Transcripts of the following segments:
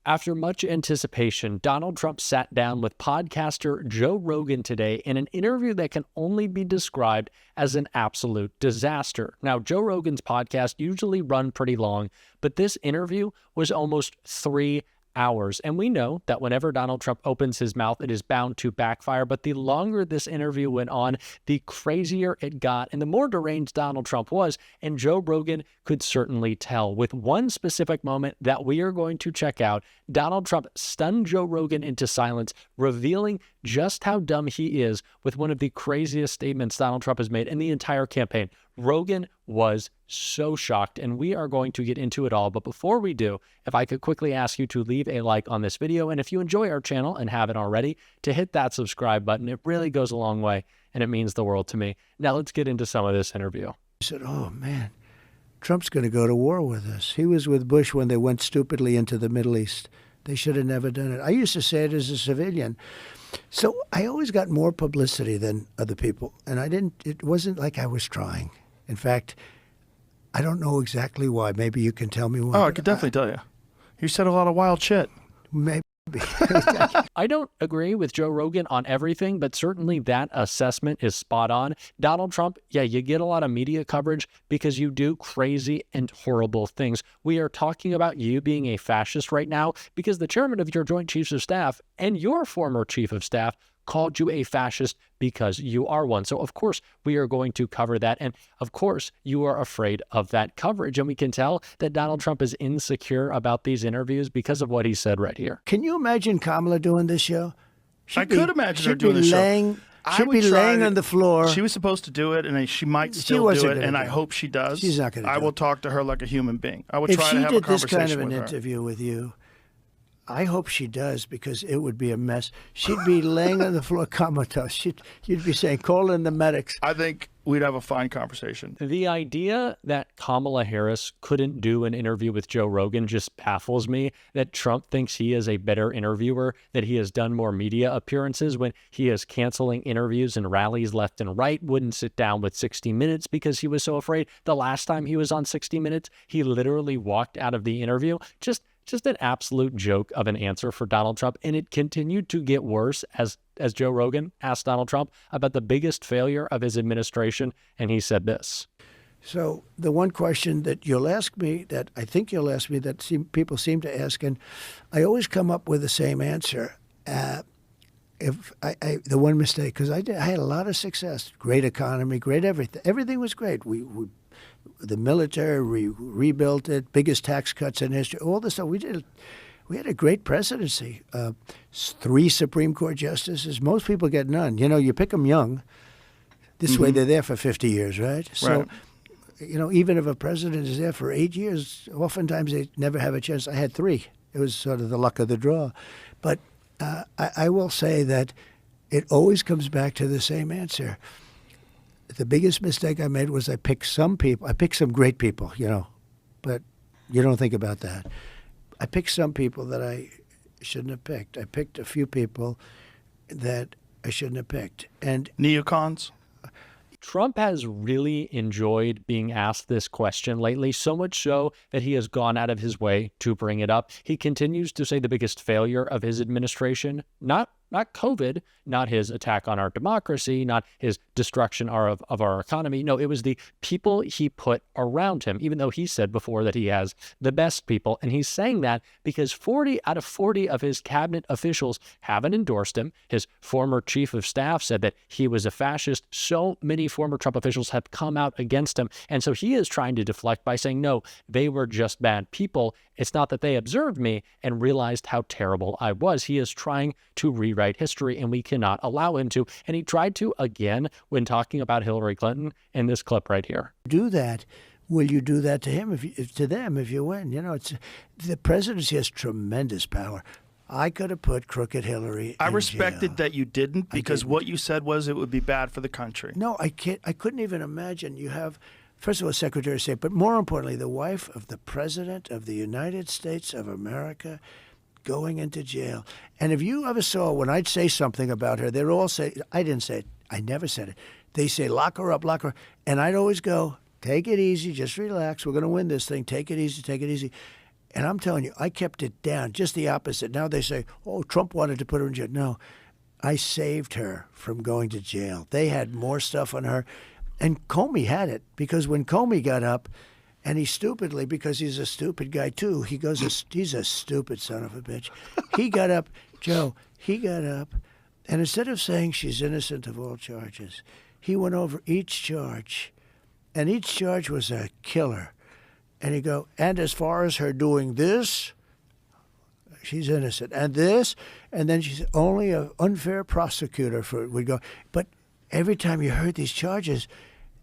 After much anticipation, Donald Trump sat down with podcaster Joe Rogan today in an interview that can only be described as an absolute disaster. Now, Joe Rogan's podcasts usually run pretty long, but this interview was almost 3 hours. And we know that whenever Donald Trump opens his mouth, it is bound to backfire. But the longer this interview went on, the crazier it got and the more deranged Donald Trump was. And Joe Rogan could certainly tell. With one specific moment that we are going to check out, Donald Trump stunned Joe Rogan into silence, revealing just how dumb he is with one of the craziest statements Donald Trump has made in the entire campaign. Rogan was so shocked, and we are going to get into it all. But before we do, if I could quickly ask you to leave a like on this video, and if you enjoy our channel and haven't already, to hit that subscribe button. It really goes a long way, and it means the world to me. Now let's get into some of this interview. He said, oh man, Trump's going to go to war with us. He was with Bush when they went stupidly into the Middle East. They should have never done it. I used to say it as a civilian. So I always got more publicity than other people, and it wasn't like I was trying. In fact, I don't know exactly why. Maybe you can tell me why. Oh, I could definitely tell you. You said a lot of wild shit. Maybe. I don't agree with Joe Rogan on everything, but certainly that assessment is spot on. Donald Trump, yeah, you get a lot of media coverage because you do crazy and horrible things. We are talking about you being a fascist right now because the chairman of your Joint Chiefs of Staff and your former chief of staff called you a fascist because you are one. So of course we are going to cover that. And of course you are afraid of that coverage. And we can tell that Donald Trump is insecure about these interviews because of what he said right here. Can you imagine Kamala doing this show? I could imagine her doing this show. She'd be laying on the floor. She was supposed to do it, and she might still do it, and I hope she does. She's not going to do it. I will talk to her like a human being. I would try to have a conversation with her. If she did this kind of an interview with you, I hope she does, because it would be a mess. She'd be laying on the floor comatose. You'd be saying, call in the medics. I think we'd have a fine conversation. The idea that Kamala Harris couldn't do an interview with Joe Rogan just baffles me, that Trump thinks he is a better interviewer, that he has done more media appearances when he is canceling interviews and rallies left and right, wouldn't sit down with 60 Minutes because he was so afraid. The last time he was on 60 Minutes, he literally walked out of the interview. Just an absolute joke of an answer for Donald Trump. And it continued to get worse as Joe Rogan asked Donald Trump about the biggest failure of his administration. And he said this. So the one question that you'll ask me, that I think you'll ask me, that people seem to ask, and I always come up with the same answer. If the one mistake, because I had a lot of success, great economy, great everything. Everything was great. The military, we rebuilt it, biggest tax cuts in history, all this stuff. We had a great presidency. 3 Supreme Court justices. Most people get none. You know, you pick them young. This way they're there for 50 years, right? So, you know, even if a president is there for 8 years, oftentimes they never have a chance. I had 3. It was sort of the luck of the draw. But I will say that it always comes back to the same answer. The biggest mistake I made was I picked some people. I picked some great people, you know, but you don't think about that. I picked some people that I shouldn't have picked. I picked a few people that I shouldn't have picked. And neocons? Trump has really enjoyed being asked this question lately, so much so that he has gone out of his way to bring it up. He continues to say the biggest failure of his administration, not COVID, not his attack on our democracy, not his destruction of our economy. No, it was the people he put around him, even though he said before that he has the best people. And he's saying that because 40 out of 40 of his cabinet officials haven't endorsed him. His former chief of staff said that he was a fascist. So many former Trump officials have come out against him. And so he is trying to deflect by saying, no, they were just bad people. It's not that they observed me and realized how terrible I was. He is trying to rewrite history, and we cannot allow him to. And he tried to again when talking about Hillary Clinton in this clip right here. Do that. Will you do that to him, to them, if you win? You know, the presidency has tremendous power. I could have put crooked Hillary in I respected jail. That you didn't, because what you said was it would be bad for the country. No, I couldn't even imagine. You have, first of all, Secretary of State, but more importantly, the wife of the President of the United States of America going into jail. And if you ever saw, when I'd say something about her, they'd all say, I didn't say it, I never said it. They say, lock her up, lock her up. And I'd always go, take it easy, just relax, we're going to win this thing, take it easy, take it easy. And I'm telling you, I kept it down, just the opposite. Now they say, oh, Trump wanted to put her in jail. No, I saved her from going to jail. They had more stuff on her. And Comey had it, because when Comey got up, and he stupidly, because he's a stupid guy too, he's a stupid son of a bitch. He got up, Joe, and instead of saying she's innocent of all charges, he went over each charge, and each charge was a killer. And he'd go, and as far as her doing this, she's innocent. And this, and then she's only an unfair prosecutor for it. We'd go, but every time you heard these charges,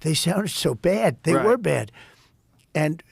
they sounded so bad. They were bad. And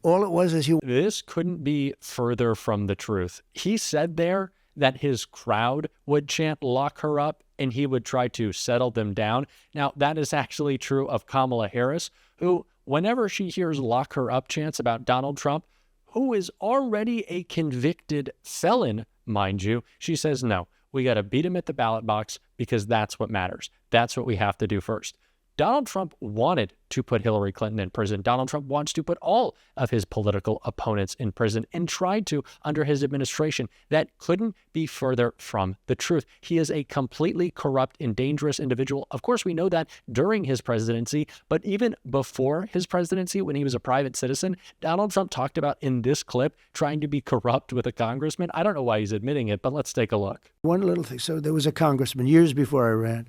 all it was is This couldn't be further from the truth. He said there that his crowd would chant, lock her up, and he would try to settle them down. Now, that is actually true of Kamala Harris, who, whenever she hears lock her up chants about Donald Trump, who is already a convicted felon, mind you, she says, no, we got to beat him at the ballot box because that's what matters. That's what we have to do first. Donald Trump wanted to put Hillary Clinton in prison. Donald Trump wants to put all of his political opponents in prison and tried to under his administration. That couldn't be further from the truth. He is a completely corrupt and dangerous individual. Of course, we know that during his presidency, but even before his presidency, when he was a private citizen, Donald Trump talked about in this clip trying to be corrupt with a congressman. I don't know why he's admitting it, but let's take a look. One little thing. So there was a congressman years before I ran,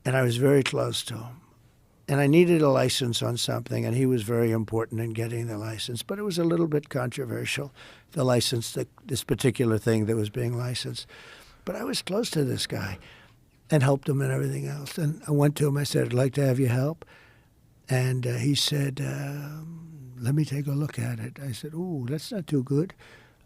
and I was very close to him. And I needed a license on something, and he was very important in getting the license. But it was a little bit controversial, the license, this particular thing that was being licensed. But I was close to this guy and helped him and everything else. And I went to him. I said, I'd like to have your help. And he said, let me take a look at it. I said, ooh, that's not too good.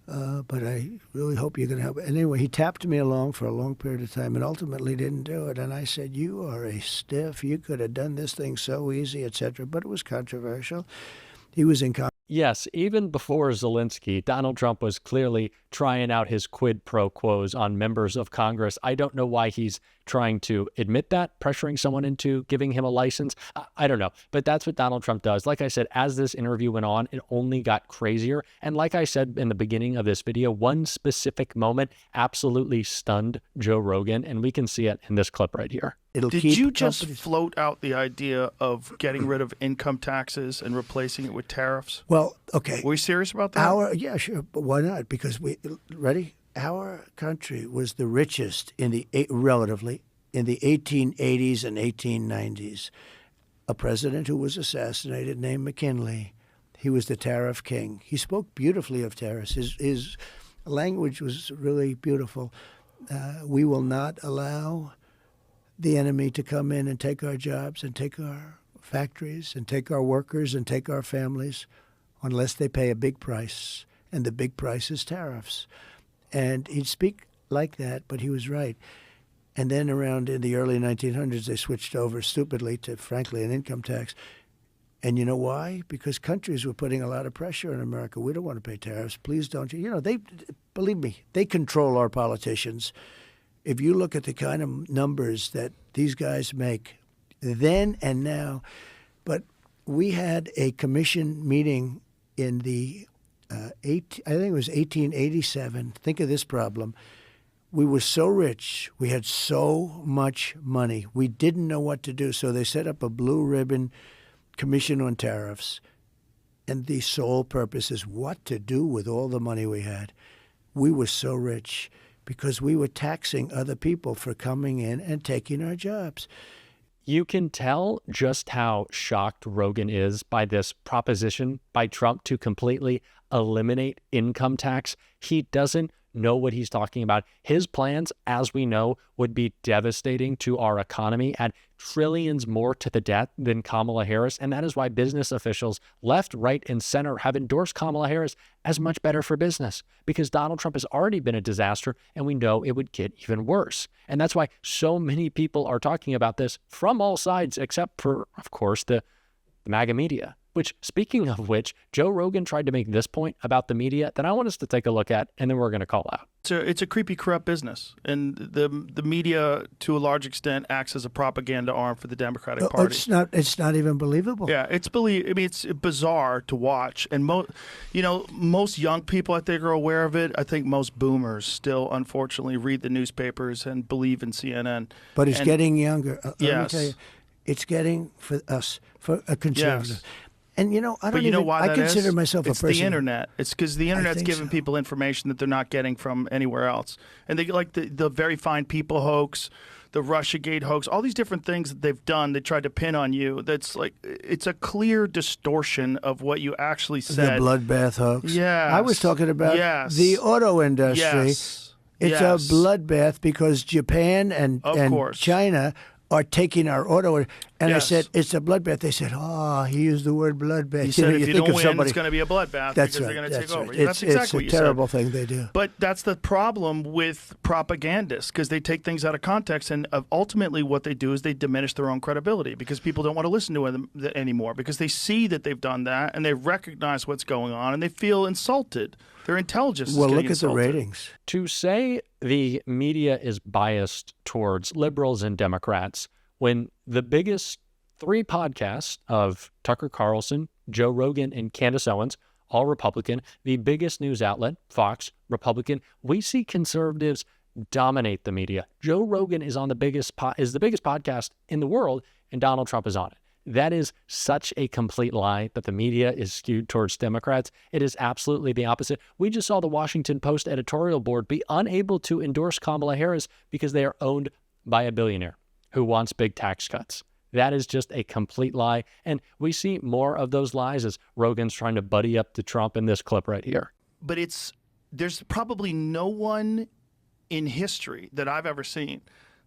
But I really hope you're going to help. And anyway, he tapped me along for a long period of time and ultimately didn't do it. And I said, you are a stiff. You could have done this thing so easy, etc. But it was controversial. He was in Yes, even before Zelensky, Donald Trump was clearly trying out his quid pro quos on members of Congress. I don't know why he's trying to admit that, pressuring someone into giving him a license. I don't know, but that's what Donald Trump does. Like I said, as this interview went on, it only got crazier. And like I said in the beginning of this video, one specific moment absolutely stunned Joe Rogan, and we can see it in this clip right here. Did you just float out the idea of getting rid of income taxes and replacing it with tariffs? Well, okay. Were you serious about that? Yeah, sure. But why not? Because our country was the richest relatively in the 1880s and 1890s. A president who was assassinated named McKinley. He was the tariff king. He spoke beautifully of tariffs. His language was really beautiful. We will not allow the enemy to come in and take our jobs and take our factories and take our workers and take our families unless they pay a big price. And the big price is tariffs. And he'd speak like that, but he was right. And then around in the early 1900s, they switched over stupidly to, frankly, an income tax. And you know why? Because countries were putting a lot of pressure on America. We don't want to pay tariffs. Please don't. Believe me, they control our politicians. If you look at the kind of numbers that these guys make then and now, but we had a commission meeting in the I think it was 1887. Think of this problem. We were so rich. We had so much money. We didn't know what to do. So they set up a blue ribbon commission on tariffs. And the sole purpose is what to do with all the money we had. We were so rich because we were taxing other people for coming in and taking our jobs. You can tell just how shocked Rogan is by this proposition by Trump to completely eliminate income tax. He doesn't know what he's talking about. His plans, as we know, would be devastating to our economy, add trillions more to the debt than Kamala Harris. And that is why business officials left, right, and center have endorsed Kamala Harris as much better for business, because Donald Trump has already been a disaster and we know it would get even worse. And that's why so many people are talking about this from all sides, except for, of course, the MAGA media. Which, speaking of which, Joe Rogan tried to make this point about the media that I want us to take a look at, and then we're going to call out. It's a creepy, corrupt business, and the media, to a large extent, acts as a propaganda arm for the Democratic Party. It's not even believable. Yeah, it's bizarre to watch, and most young people, I think, are aware of it. I think most boomers still, unfortunately, read the newspapers and believe in CNN. But it's getting younger. Let me Yes. tell you, it's getting for us, for a conservative. Yes. And I consider myself a person. It's the internet. It's because the internet's giving so. people information that they're not getting from anywhere else. And they like the Very Fine People hoax, the Russiagate hoax, all these different things that they've done. They tried to pin on you. That's like, it's a clear distortion of what you actually said. The bloodbath hoax. Yes. I was talking about Yes. the auto industry. Yes. It's Yes. a bloodbath because Japan and course. China are taking our auto. And I Yes. said, it's a bloodbath. They said, he used the word bloodbath. He said, if you don't win, somebody, it's going to be a bloodbath that's because right, they're going to that's take over. right. Yeah, that's exactly what you It's a said. terrible thing they do. But that's the problem with propagandists, because they take things out of context, and ultimately what they do is they diminish their own credibility because people don't want to listen to them anymore because they see that they've done that and they recognize what's going on and they feel insulted. Their intelligence is Well, getting look at insulted. the ratings. To say the media is biased towards liberals and Democrats when the biggest three podcasts of Tucker Carlson, Joe Rogan, and Candace Owens, all Republican, the biggest news outlet, Fox, Republican, we see conservatives dominate the media. Joe Rogan is on the biggest podcast in the world, and Donald Trump is on it. That is such a complete lie that the media is skewed towards Democrats. It is absolutely the opposite. We just saw the Washington Post editorial board be unable to endorse Kamala Harris because they are owned by a billionaire who wants big tax cuts. That is just a complete lie. And we see more of those lies as Rogan's trying to buddy up to Trump in this clip right here. But there's probably no one in history that I've ever seen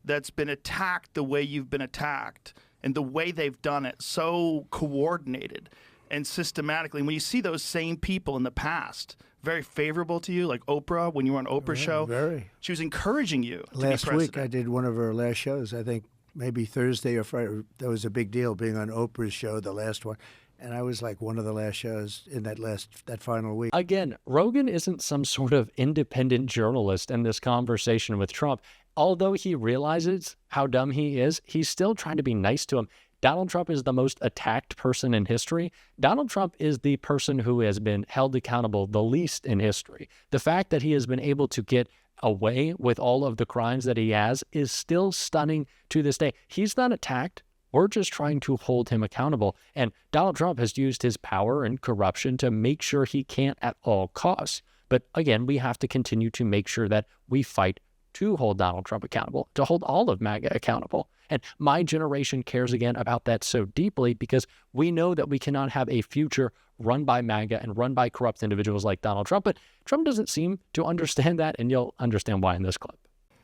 that's been attacked the way you've been attacked and the way they've done it, so coordinated and systematically. When you see those same people in the past, very favorable to you, like Oprah, when you were on Oprah's show, Very. she was encouraging you to be Last president. week, I did one of her last shows. I think maybe Thursday or Friday. That was a big deal, being on Oprah's show, the last one. And I was like one of the last shows in that final week. Again, Rogan isn't some sort of independent journalist in this conversation with Trump. Although he realizes how dumb he is, he's still trying to be nice to him. Donald Trump is the most attacked person in history. Donald Trump is the person who has been held accountable the least in history. The fact that he has been able to get away with all of the crimes that he has is still stunning to this day. He's not attacked. We're just trying to hold him accountable. And Donald Trump has used his power and corruption to make sure he can't at all costs. But again, we have to continue to make sure that we fight to hold Donald Trump accountable, to hold all of MAGA accountable. And my generation cares again about that so deeply because we know that we cannot have a future run by MAGA and run by corrupt individuals like Donald Trump. But Trump doesn't seem to understand that, and you'll understand why in this clip.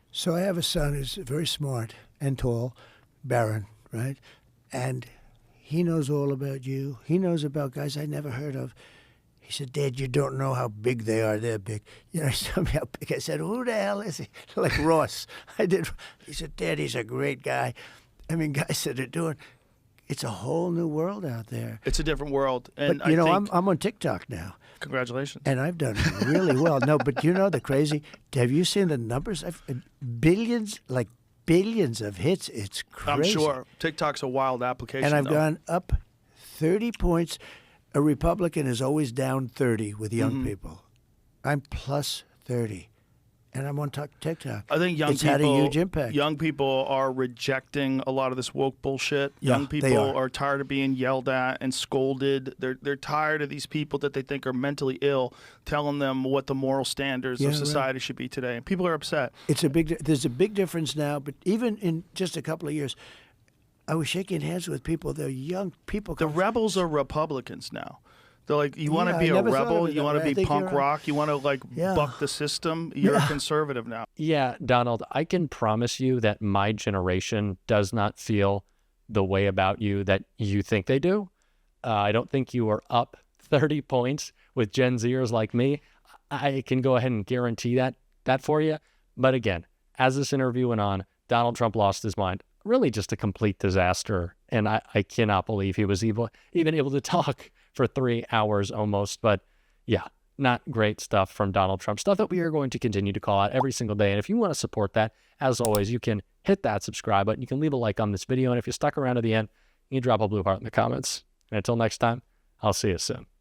So I have a son who's very smart and tall, Barron, right? And he knows all about you. He knows about guys I never heard of. He said, Dad, you don't know how big they are. They're big. You know, he told me how big. I said, who the hell is he? Like Ross. I did. He said, Dad, he's a great guy. I mean, guys that are doing, it's a whole new world out there. It's a different world. And But, you know, I'm on TikTok now. Congratulations. And I've done really well. No, but you know the crazy, have you seen the numbers? Billions of hits. It's crazy. I'm sure. TikTok's a wild application, And I've though. gone up 30 points. A Republican is always down 30 with young people. I'm plus 30. And I'm on TikTok. I think it's had a huge impact. Young people are rejecting a lot of this woke bullshit. Yeah, Young they people are. are tired of being yelled at and scolded. They're tired of these people that they think are mentally ill telling them what the moral standards Yeah, of right. society should be today. And people are upset. There's a big difference now, but even in just a couple of years, I was shaking hands with people. They're young people. The rebels are Republicans now. They're like, you want to Yeah, be I a never thought rebel? of it You that want way. I to be think punk you're right. rock? You want to Yeah. buck the system? You're a Yeah. conservative now. Yeah, Donald, I can promise you that my generation does not feel the way about you that you think they do. I don't think you are up 30 points with Gen Zers like me. I can go ahead and guarantee that for you. But again, as this interview went on, Donald Trump lost his mind. Really just a complete disaster. And I cannot believe he was even able to talk for 3 hours almost. But yeah, not great stuff from Donald Trump, stuff that we are going to continue to call out every single day. And if you want to support that, as always, you can hit that subscribe button. You can leave a like on this video. And if you stuck around to the end, you can drop a blue heart in the comments. And until next time, I'll see you soon.